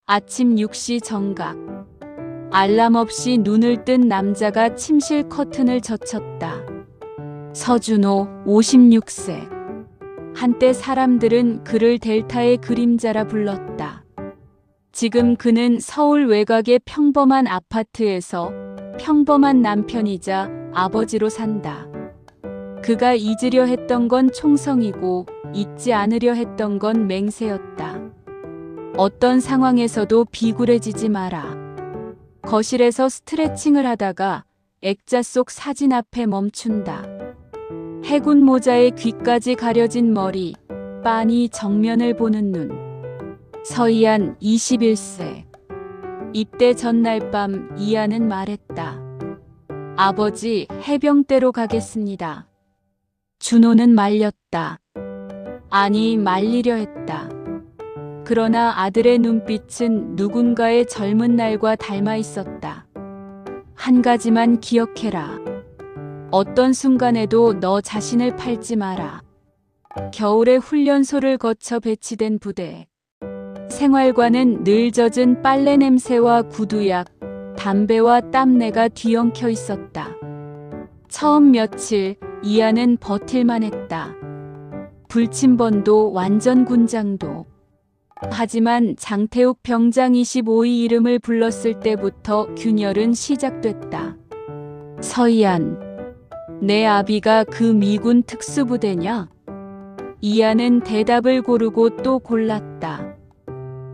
아침 6시 정각. 알람 없이 눈을 뜬 남자가 침실 커튼을 젖혔다. 서준호, 56세. 한때 사람들은 그를 델타의 그림자라 불렀다. 지금 그는 서울 외곽의 평범한 아파트에서 평범한 남편이자 아버지로 산다. 그가 잊으려 했던 건 총성이고 잊지 않으려 했던 건 맹세였다. 어떤 상황에서도 비굴해지지 마라. 거실에서 스트레칭을 하다가 액자 속 사진 앞에 멈춘다. 해군 모자에 귀까지 가려진 머리, 빤히 정면을 보는 눈. 서이안 21세. 입대 전날 밤 이안은 말했다. 아버지, 해병대로 가겠습니다. 준호는 말렸다. 아니, 말리려 했다. 그러나 아들의 눈빛은 누군가의 젊은 날과 닮아 있었다. 한 가지만 기억해라. 어떤 순간에도 너 자신을 팔지 마라. 겨울에 훈련소를 거쳐 배치된 부대. 생활관은 늘 젖은 빨래 냄새와 구두약, 담배와 땀내가 뒤엉켜 있었다. 처음 며칠 이안은 버틸만 했다. 불침번도 완전 군장도. 하지만 장태욱 병장 25의 이름을 불렀을 때부터 균열은 시작됐다. 서이안, 내 아비가 그 미군 특수부대냐? 이안은 대답을 고르고 또 골랐다.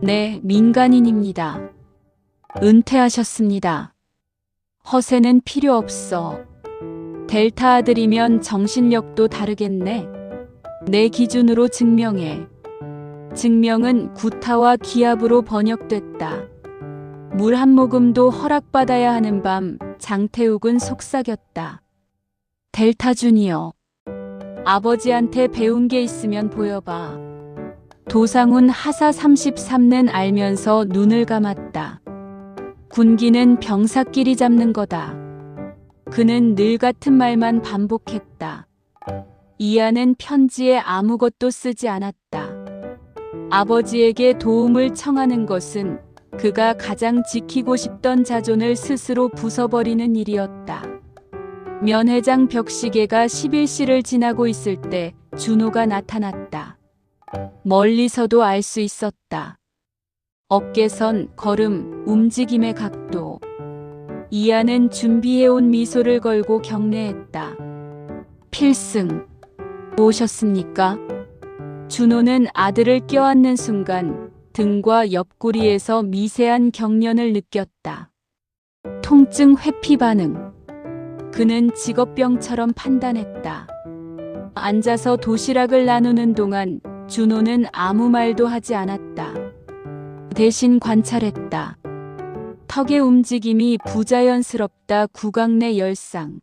네, 민간인입니다. 은퇴하셨습니다. 허세는 필요 없어. 델타 아들이면 정신력도 다르겠네. 내 기준으로 증명해. 증명은 구타와 기압으로 번역됐다. 물 한 모금도 허락받아야 하는 밤 장태욱은 속삭였다. 델타 주니어, 아버지한테 배운 게 있으면 보여봐. 도상훈 하사 33는 알면서 눈을 감았다. 군기는 병사끼리 잡는 거다. 그는 늘 같은 말만 반복했다. 이안은 편지에 아무것도 쓰지 않았다. 아버지에게 도움을 청하는 것은 그가 가장 지키고 싶던 자존을 스스로 부숴버리는 일이었다. 면회장 벽시계가 11시를 지나고 있을 때 준호가 나타났다. 멀리서도 알 수 있었다. 어깨선, 걸음, 움직임의 각도. 이안은 준비해온 미소를 걸고 경례했다. 필승, 오셨습니까? 준호는 아들을 껴안는 순간 등과 옆구리에서 미세한 경련을 느꼈다. 통증 회피 반응. 그는 직업병처럼 판단했다. 앉아서 도시락을 나누는 동안 준호는 아무 말도 하지 않았다. 대신 관찰했다. 턱의 움직임이 부자연스럽다. 구강내 열상.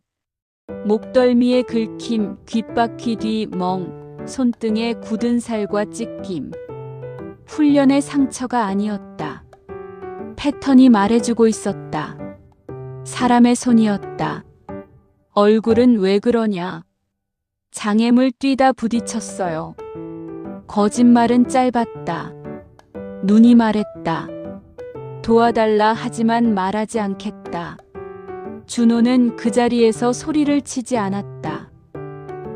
목덜미의 긁힘, 귓바퀴 뒤 멍, 손등의 굳은 살과 찢김. 훈련의 상처가 아니었다. 패턴이 말해주고 있었다. 사람의 손이었다. 얼굴은 왜 그러냐? 장애물 뛰다 부딪혔어요. 거짓말은 짧았다. 눈이 말했다. 도와달라 하지만 말하지 않겠다. 준호는 그 자리에서 소리를 치지 않았다.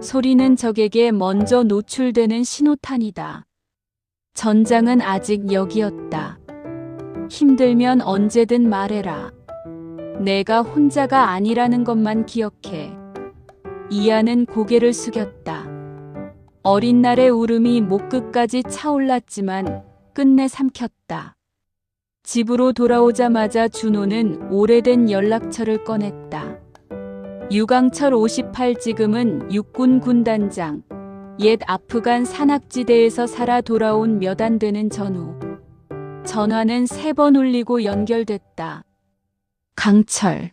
소리는 적에게 먼저 노출되는 신호탄이다. 전장은 아직 여기였다. 힘들면 언제든 말해라. 내가 혼자가 아니라는 것만 기억해. 이안은 고개를 숙였다. 어린 날의 울음이 목끝까지 차올랐지만 끝내 삼켰다. 집으로 돌아오자마자 준호는 오래된 연락처를 꺼냈다. 유강철 58. 지금은 육군 군단장. 옛 아프간 산악지대에서 살아 돌아온 몇 안 되는 전후. 전화는 3번 울리고 연결됐다. 강철.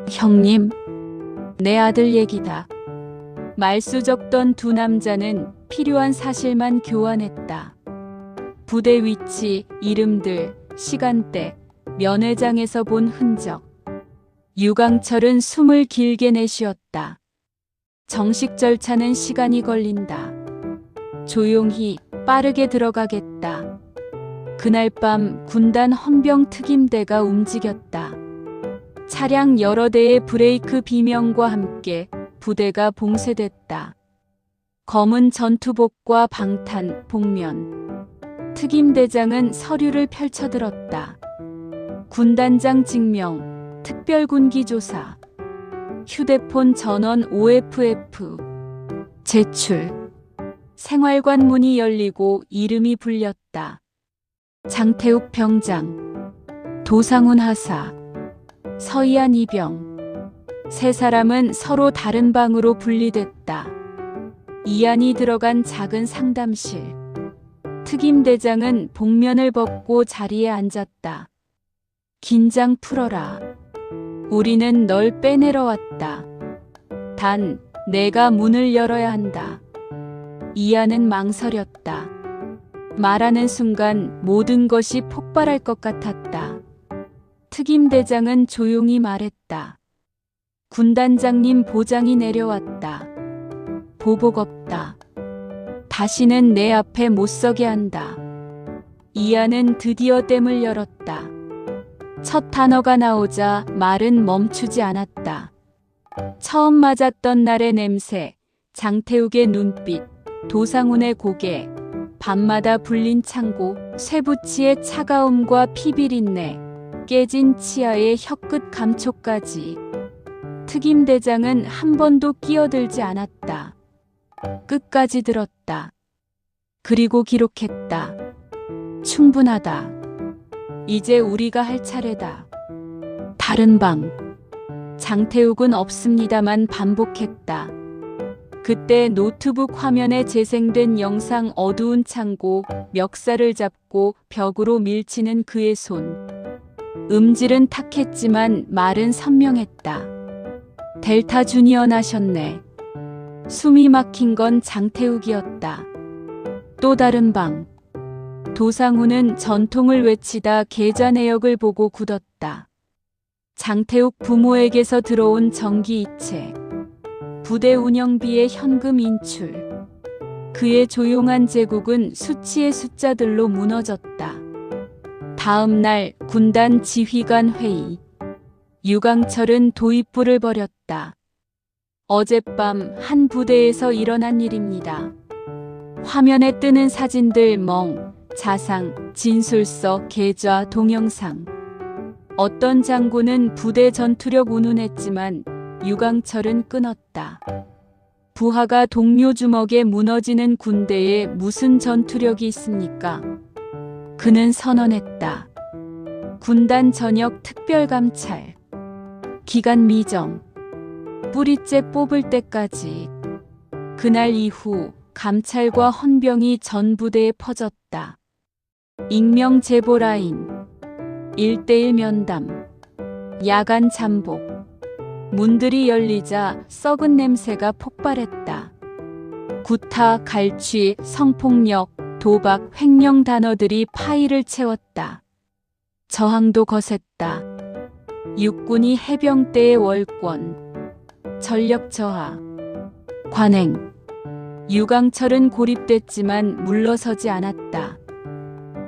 형님, 내 아들 얘기다. 말수 적던 두 남자는 필요한 사실만 교환했다. 부대 위치, 이름들, 시간대, 면회장에서 본 흔적. 유강철은 숨을 길게 내쉬었다. 정식 절차는 시간이 걸린다. 조용히, 빠르게 들어가겠다. 그날 밤 군단 헌병 특임대가 움직였다. 차량 여러 대의 브레이크 비명과 함께 부대가 봉쇄됐다. 검은 전투복과 방탄, 복면. 특임대장은 서류를 펼쳐들었다. 군단장 직명, 특별군기조사, 휴대폰 전원 OFF, 제출. 생활관 문이 열리고 이름이 불렸다. 장태욱 병장, 도상훈 하사, 서희안 이병. 세 사람은 서로 다른 방으로 분리됐다. 이안이 들어간 작은 상담실. 특임대장은 복면을 벗고 자리에 앉았다. 긴장 풀어라. 우리는 널 빼내러 왔다. 단, 내가 문을 열어야 한다. 이안은 망설였다. 말하는 순간 모든 것이 폭발할 것 같았다. 특임대장은 조용히 말했다. 군단장님 보장이 내려왔다. 보복 없다. 다시는 내 앞에 못 서게 한다. 이안은 드디어 댐을 열었다. 첫 단어가 나오자 말은 멈추지 않았다. 처음 맞았던 날의 냄새, 장태욱의 눈빛, 도상훈의 고개, 밤마다 불린 창고, 쇠붙이의 차가움과 피비린내, 깨진 치아의 혀끝 감촉까지. 특임대장은 한 번도 끼어들지 않았다. 끝까지 들었다. 그리고 기록했다. 충분하다. 이제 우리가 할 차례다. 다른 방. 장태욱은 없습니다만 반복했다. 그때 노트북 화면에 재생된 영상, 어두운 창고, 멱살을 잡고 벽으로 밀치는 그의 손. 음질은 탁했지만 말은 선명했다. 델타 주니어 나셨네. 숨이 막힌 건 장태욱이었다. 또 다른 방. 도상훈은 전통을 외치다 계좌 내역을 보고 굳었다. 장태욱 부모에게서 들어온 정기 이체. 부대 운영비의 현금 인출. 그의 조용한 제국은 수치의 숫자들로 무너졌다. 다음 날 군단 지휘관 회의. 유강철은 도입부를 벌였다. 어젯밤 한 부대에서 일어난 일입니다. 화면에 뜨는 사진들 자상, 진술서, 계좌, 동영상. 어떤 장군은 부대 전투력 운운했지만 유강철은 끊었다. 부하가 동료 주먹에 무너지는 군대에 무슨 전투력이 있습니까? 그는 선언했다. 군단 전역 특별감찰. 기간 미정. 뿌리째 뽑을 때까지. 그날 이후 감찰과 헌병이 전 부대에 퍼졌다. 익명 제보 라인. 1:1 면담. 야간 잠복. 문들이 열리자 썩은 냄새가 폭발했다. 구타, 갈취, 성폭력, 도박, 횡령 단어들이 파일을 채웠다. 저항도 거셌다. 육군이 해병대의 월권. 전력 저하. 관행. 유강철은 고립됐지만 물러서지 않았다.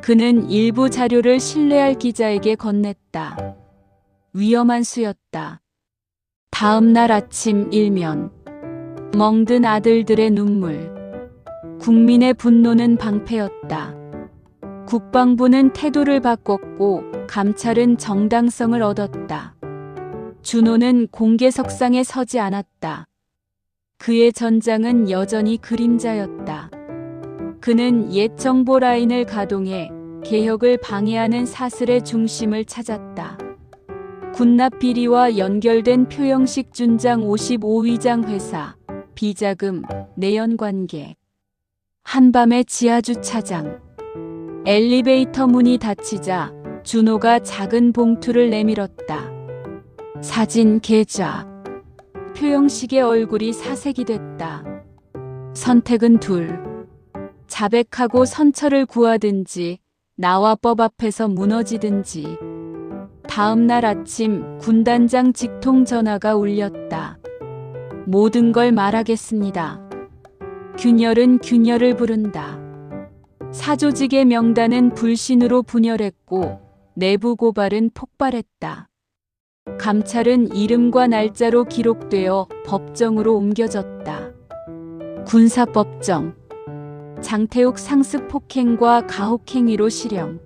그는 일부 자료를 신뢰할 기자에게 건넸다. 위험한 수였다. 다음 날 아침 일면. 멍든 아들들의 눈물. 국민의 분노는 방패였다. 국방부는 태도를 바꿨고 감찰은 정당성을 얻었다. 준호는 공개석상에 서지 않았다. 그의 전장은 여전히 그림자였다. 그는 옛 정보 라인을 가동해 개혁을 방해하는 사슬의 중심을 찾았다. 군납 비리와 연결된 표영식 준장 55위장 회사, 비자금, 내연관계. 한밤의 지하주차장. 엘리베이터 문이 닫히자 준호가 작은 봉투를 내밀었다. 사진 계좌. 표영식의 얼굴이 사색이 됐다. 선택은 둘. 자백하고 선처를 구하든지 나와 법 앞에서 무너지든지. 다음 날 아침 군단장 직통 전화가 울렸다. 모든 걸 말하겠습니다. 균열은 균열을 부른다. 사조직의 명단은 불신으로 분열했고 내부 고발은 폭발했다. 감찰은 이름과 날짜로 기록되어 법정으로 옮겨졌다. 군사법정. 장태욱 상습 폭행과 가혹행위로 실형.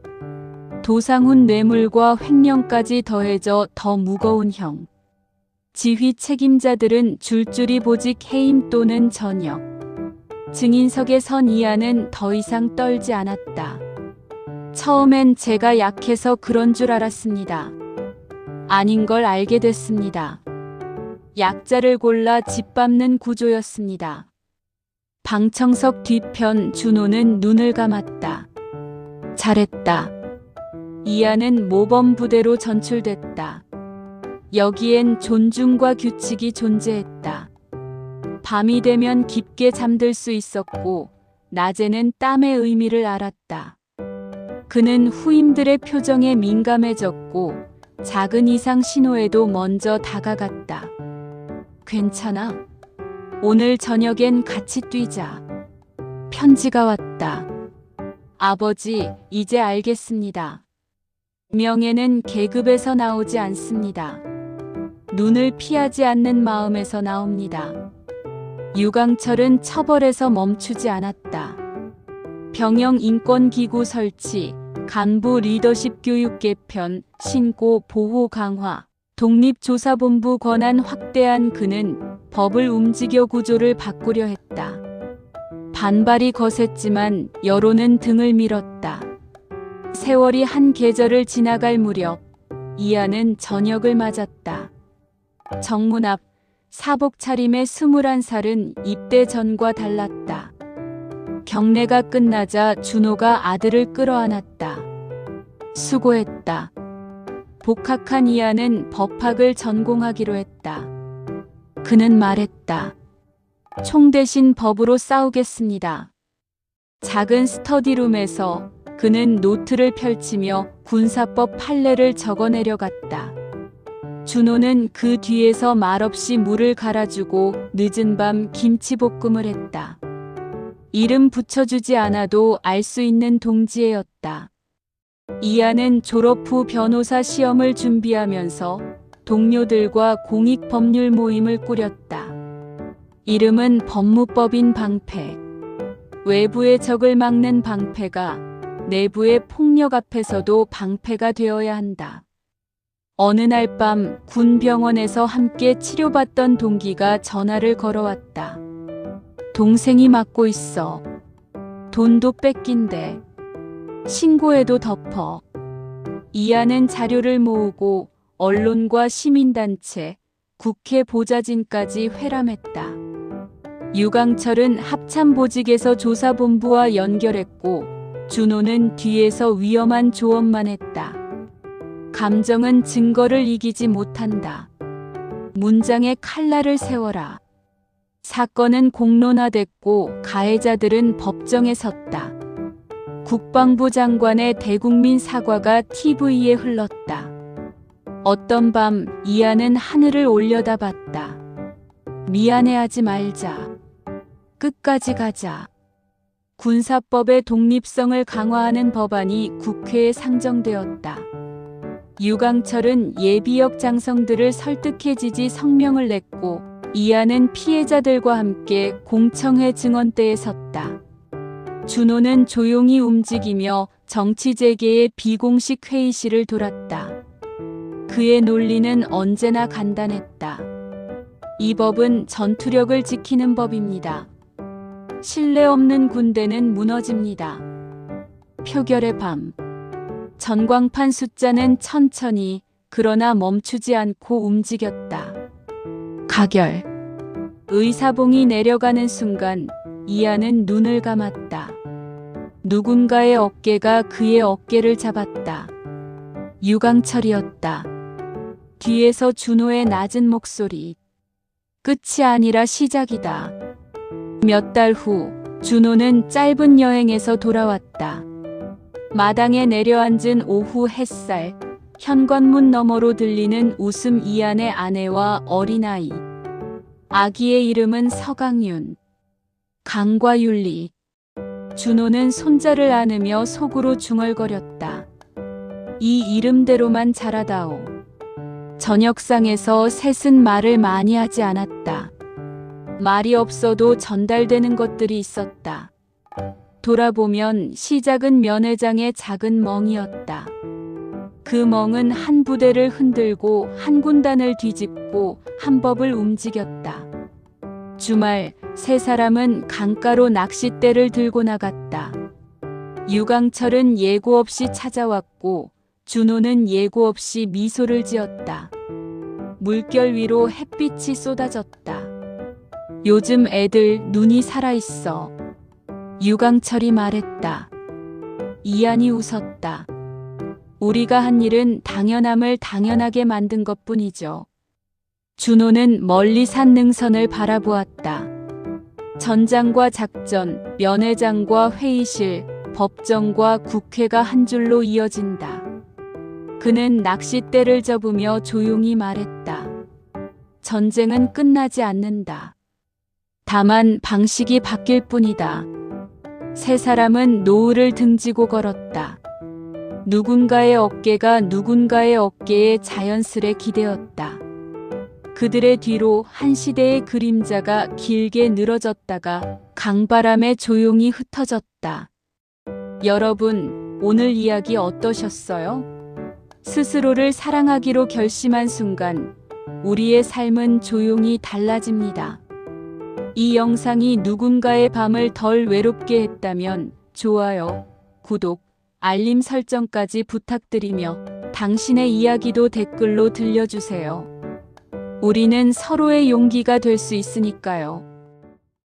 도상훈 뇌물과 횡령까지 더해져 더 무거운 형. 지휘 책임자들은 줄줄이 보직 해임 또는 전역. 증인석에 선 이하는 더 이상 떨지 않았다. 처음엔 제가 약해서 그런 줄 알았습니다. 아닌 걸 알게 됐습니다. 약자를 골라 짓밟는 구조였습니다. 방청석 뒤편 준호는 눈을 감았다. 잘했다. 이하는 모범부대로 전출됐다. 여기엔 존중과 규칙이 존재했다. 밤이 되면 깊게 잠들 수 있었고 낮에는 땀의 의미를 알았다. 그는 후임들의 표정에 민감해졌고 작은 이상 신호에도 먼저 다가갔다. 괜찮아? 오늘 저녁엔 같이 뛰자. 편지가 왔다. 아버지, 이제 알겠습니다. 명예는 계급에서 나오지 않습니다. 눈을 피하지 않는 마음에서 나옵니다. 유강철은 처벌에서 멈추지 않았다. 병영 인권기구 설치, 간부 리더십 교육 개편, 신고 보호 강화, 독립조사본부 권한 확대한 그는 법을 움직여 구조를 바꾸려 했다. 반발이 거셌지만 여론은 등을 밀었다. 세월이 한 계절을 지나갈 무렵 이하는 저녁을 맞았다. 정문 앞 사복 차림의 21살은 입대 전과 달랐다. 경례가 끝나자 준호가 아들을 끌어안았다. 수고했다. 복학한 이하는 법학을 전공하기로 했다. 그는 말했다. 총 대신 법으로 싸우겠습니다. 작은 스터디룸에서 그는 노트를 펼치며 군사법 판례를 적어내려갔다. 준호는 그 뒤에서 말없이 물을 갈아주고 늦은 밤 김치볶음을 했다. 이름 붙여주지 않아도 알 수 있는 동지애였다. 이하는 졸업 후 변호사 시험을 준비하면서 동료들과 공익법률 모임을 꾸렸다. 이름은 법무법인 방패. 외부의 적을 막는 방패가 내부의 폭력 앞에서도 방패가 되어야 한다. 어느 날 밤 군 병원에서 함께 치료받던 동기가 전화를 걸어왔다. 동생이 맞고 있어. 돈도 뺏긴대. 신고해도 덮어. 이하는 자료를 모으고 언론과 시민단체, 국회 보좌진까지 회람했다. 유강철은 합참보직에서 조사본부와 연결했고 준호는 뒤에서 위험한 조언만 했다. 감정은 증거를 이기지 못한다. 문장에 칼날을 세워라. 사건은 공론화됐고 가해자들은 법정에 섰다. 국방부 장관의 대국민 사과가 TV에 흘렀다. 어떤 밤 이하는 하늘을 올려다봤다. 미안해하지 말자. 끝까지 가자. 군사법의 독립성을 강화하는 법안이 국회에 상정되었다. 유강철은 예비역 장성들을 설득해 지지 성명을 냈고 이하는 피해자들과 함께 공청회 증언대에 섰다. 준호는 조용히 움직이며 정치재계의 비공식 회의실을 돌았다. 그의 논리는 언제나 간단했다. 이 법은 전투력을 지키는 법입니다. 신뢰 없는 군대는 무너집니다. 표결의 밤. 전광판 숫자는 천천히 그러나 멈추지 않고 움직였다. 가결. 의사봉이 내려가는 순간 이하는 눈을 감았다. 누군가의 어깨가 그의 어깨를 잡았다. 유강철이었다. 뒤에서 준호의 낮은 목소리. 끝이 아니라 시작이다. 몇 달 후 준호는 짧은 여행에서 돌아왔다. 마당에 내려앉은 오후 햇살, 현관문 너머로 들리는 웃음 이한의 아내와 어린아이. 아기의 이름은 서강윤. 강과 윤리. 준호는 손자를 안으며 속으로 중얼거렸다. 이 이름대로만 자라다오. 저녁상에서 셋은 말을 많이 하지 않았다. 말이 없어도 전달되는 것들이 있었다. 돌아보면 시작은 면회장의 작은 멍이었다. 그 멍은 한 부대를 흔들고 한 군단을 뒤집고 한 법을 움직였다. 주말 세 사람은 강가로 낚싯대를 들고 나갔다. 유강철은 예고 없이 찾아왔고 준호는 예고 없이 미소를 지었다. 물결 위로 햇빛이 쏟아졌다. 요즘 애들 눈이 살아있어. 유강철이 말했다. 이안이 웃었다. 우리가 한 일은 당연함을 당연하게 만든 것뿐이죠. 준호는 멀리 산 능선을 바라보았다. 전장과 작전, 면회장과 회의실, 법정과 국회가 한 줄로 이어진다. 그는 낚싯대를 접으며 조용히 말했다. 전쟁은 끝나지 않는다. 다만 방식이 바뀔 뿐이다. 세 사람은 노을을 등지고 걸었다. 누군가의 어깨가 누군가의 어깨에 자연스레 기대었다. 그들의 뒤로 한 시대의 그림자가 길게 늘어졌다가 강바람에 조용히 흩어졌다. 여러분, 오늘 이야기 어떠셨어요? 스스로를 사랑하기로 결심한 순간 우리의 삶은 조용히 달라집니다. 이 영상이 누군가의 밤을 덜 외롭게 했다면 좋아요, 구독, 알림 설정까지 부탁드리며 당신의 이야기도 댓글로 들려주세요. 우리는 서로의 용기가 될 수 있으니까요.